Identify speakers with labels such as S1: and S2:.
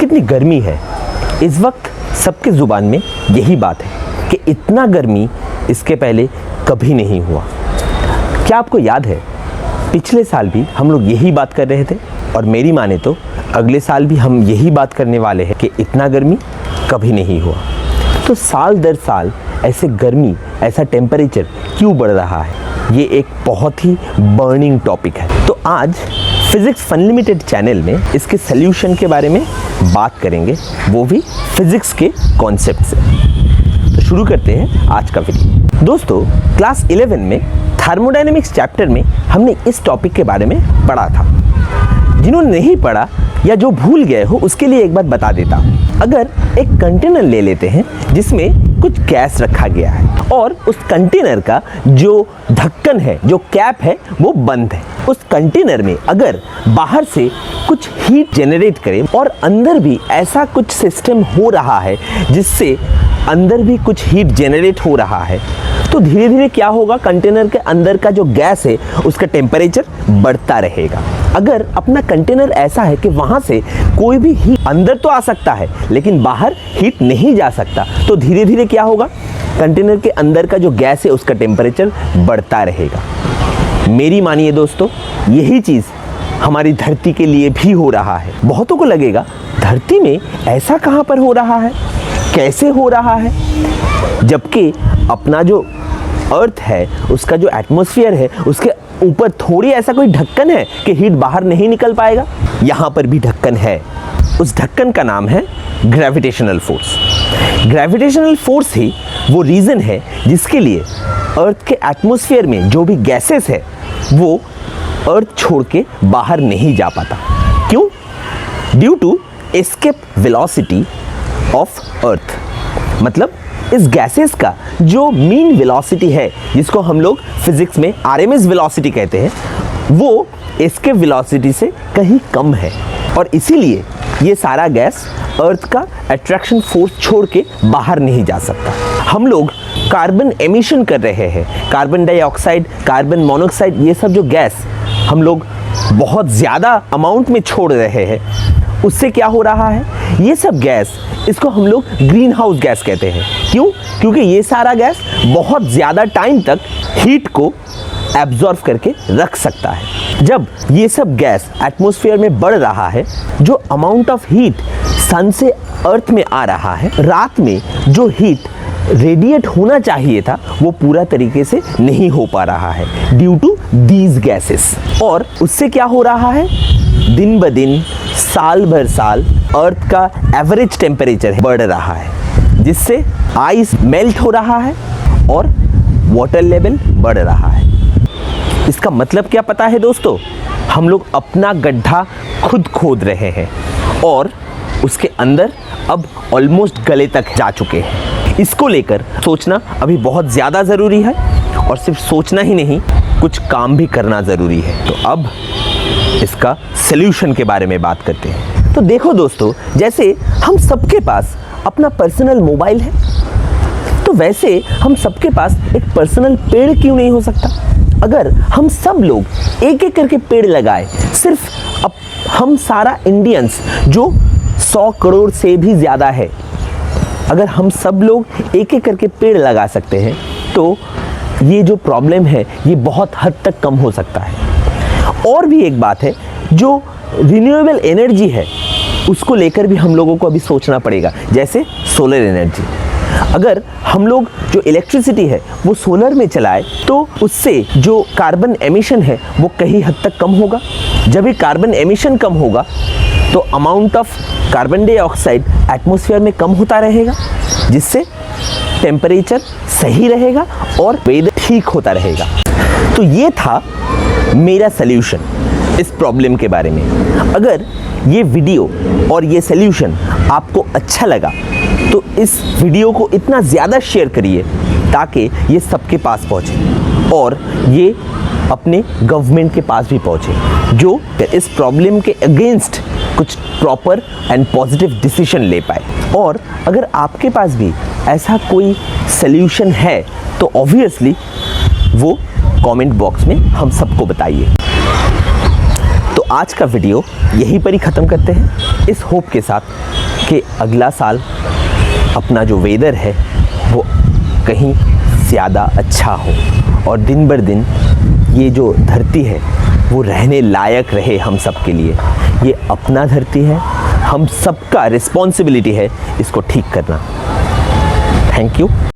S1: कितनी गर्मी है। इस वक्त सबके ज़ुबान में यही बात है कि इतना गर्मी इसके पहले कभी नहीं हुआ। क्या आपको याद है, पिछले साल भी हम लोग यही बात कर रहे थे और मेरी माने तो अगले साल भी हम यही बात करने वाले हैं कि इतना गर्मी कभी नहीं हुआ। तो साल दर साल ऐसे गर्मी, ऐसा टेम्परेचर क्यों बढ़ रहा है, ये एक बहुत ही बर्निंग टॉपिक है। तो आज फिज़िक्स फनलिमिटेड चैनल में इसके सल्यूशन के बारे में बात करेंगे, वो भी फिज़िक्स के कॉन्सेप्ट से। तो शुरू करते हैं आज का वीडियो। दोस्तों, क्लास 11 में थर्मोडायनेमिक्स चैप्टर में हमने इस टॉपिक के बारे में पढ़ा था। जिन्होंने नहीं पढ़ा या जो भूल गए हो उसके लिए एक बात बता देता हूँ। अगर एक कंटेनर ले लेते हैं जिसमें कुछ गैस रखा गया है और उस कंटेनर का जो ढक्कन है, जो कैप है, वो बंद है। उस कंटेनर में अगर बाहर से कुछ हीट जनरेट करे और अंदर भी ऐसा कुछ सिस्टम हो रहा है जिससे अंदर भी कुछ हीट जनरेट हो रहा है, तो धीरे धीरे क्या होगा, कंटेनर के अंदर का जो गैस है उसका टेम्परेचर बढ़ता रहेगा। अगर अपना कंटेनर ऐसा है कि वहाँ से कोई भी हीट अंदर तो आ सकता है लेकिन बाहर हीट नहीं जा सकता, तो धीरे धीरे क्या होगा, कंटेनर के अंदर का जो गैस है उसका टेम्परेचर बढ़ता रहेगा। मेरी मानिए दोस्तों, यही चीज़ हमारी धरती के लिए भी हो रहा है। बहुतों को लगेगा धरती में ऐसा कहाँ पर हो रहा है, कैसे हो रहा है, जबकि अपना जो अर्थ है, उसका जो एटमॉस्फेयर है, उसके ऊपर थोड़ी ऐसा कोई ढक्कन है कि हीट बाहर नहीं निकल पाएगा। यहाँ पर भी ढक्कन है। उस ढक्कन का नाम है ग्रेविटेशनल फोर्स। ग्रेविटेशनल फोर्स ही वो रीज़न है जिसके लिए अर्थ के एटमॉस्फेयर में जो भी गैसेस है वो अर्थ छोड़ के बाहर नहीं जा पाता। क्यों? Due to escape velocity of earth. मतलब इस गैसेस का जो मीन वेलोसिटी है, जिसको हम लोग फिजिक्स में आरएमएस वेलोसिटी कहते हैं, वो एस्केप वेलोसिटी से कहीं कम है और इसीलिए ये सारा गैस अर्थ का अट्रैक्शन फोर्स छोड़ के बाहर नहीं जा सकता। हम लोग कार्बन एमिशन कर रहे हैं, कार्बन डाइऑक्साइड, कार्बन मोनोऑक्साइड, ये सब जो गैस हम लोग बहुत ज़्यादा अमाउंट में छोड़ रहे हैं, उससे क्या हो रहा है, ये सब गैस, इसको हम लोग ग्रीन हाउस गैस कहते हैं। क्यों? क्योंकि ये सारा गैस बहुत ज़्यादा टाइम तक हीट को एब्जॉर्ब करके रख सकता है। जब ये सब गैस एटमॉस्फेयर में बढ़ रहा है, जो अमाउंट ऑफ हीट सन से अर्थ में आ रहा है, रात में जो हीट रेडिएट होना चाहिए था वो पूरा तरीके से नहीं हो पा रहा है ड्यू टू दीज गैसेस। और उससे क्या हो रहा है, दिन ब दिन, साल भर साल अर्थ का एवरेज टेम्परेचर बढ़ रहा है, जिससे आइस मेल्ट हो रहा है और वाटर लेवल बढ़ रहा है। इसका मतलब क्या पता है दोस्तों, हम लोग अपना गड्ढा खुद खोद रहे हैं और उसके अंदर अब ऑलमोस्ट गले तक जा चुके हैं। इसको लेकर सोचना अभी बहुत ज़्यादा ज़रूरी है और सिर्फ सोचना ही नहीं, कुछ काम भी करना ज़रूरी है। तो अब इसका सल्यूशन के बारे में बात करते हैं। तो देखो दोस्तों, जैसे हम सबके पास अपना पर्सनल मोबाइल है, तो वैसे हम सबके पास एक पर्सनल पेड़ क्यों नहीं हो सकता। अगर हम सब लोग एक एक करके पेड़ लगाए, सिर्फ अब हम सारा इंडियंस जो 100 करोड़ से भी ज़्यादा है, अगर हम सब लोग एक एक करके पेड़ लगा सकते हैं तो ये जो प्रॉब्लम है ये बहुत हद तक कम हो सकता है। और भी एक बात है, जो रिन्यूएबल एनर्जी है उसको लेकर भी हम लोगों को अभी सोचना पड़ेगा, जैसे सोलर एनर्जी। अगर हम लोग जो इलेक्ट्रिसिटी है वो सोलर में चलाए तो उससे जो कार्बन एमिशन है वो कहीं हद तक कम होगा। जब ये कार्बन एमिशन कम होगा तो amount of carbon dioxide atmosphere में कम होता रहेगा, जिससे टेम्परेचर सही रहेगा और वेदर ठीक होता रहेगा। तो ये था मेरा सल्यूशन इस प्रॉब्लम के बारे में। अगर ये वीडियो और ये सल्यूशन आपको अच्छा लगा तो इस वीडियो को इतना ज़्यादा शेयर करिए ताकि ये सबके पास पहुँचे और ये अपने गवर्नमेंट के पास भी पहुँचे, जो इस प्रॉब्लम के अगेंस्ट कुछ प्रॉपर एंड पॉजिटिव डिसीजन ले पाए। और अगर आपके पास भी ऐसा कोई सल्यूशन है तो ऑब्वियसली वो कमेंट बॉक्स में हम सबको बताइए। तो आज का वीडियो यहीं पर ही ख़त्म करते हैं, इस होप के साथ कि अगला साल अपना जो वेदर है वो कहीं ज़्यादा अच्छा हो और दिन बर दिन ये जो धरती है वो रहने लायक रहे हम सब के लिए। ये अपना धरती है, हम सबका रिस्पॉन्सिबिलिटी है इसको ठीक करना। Thank you.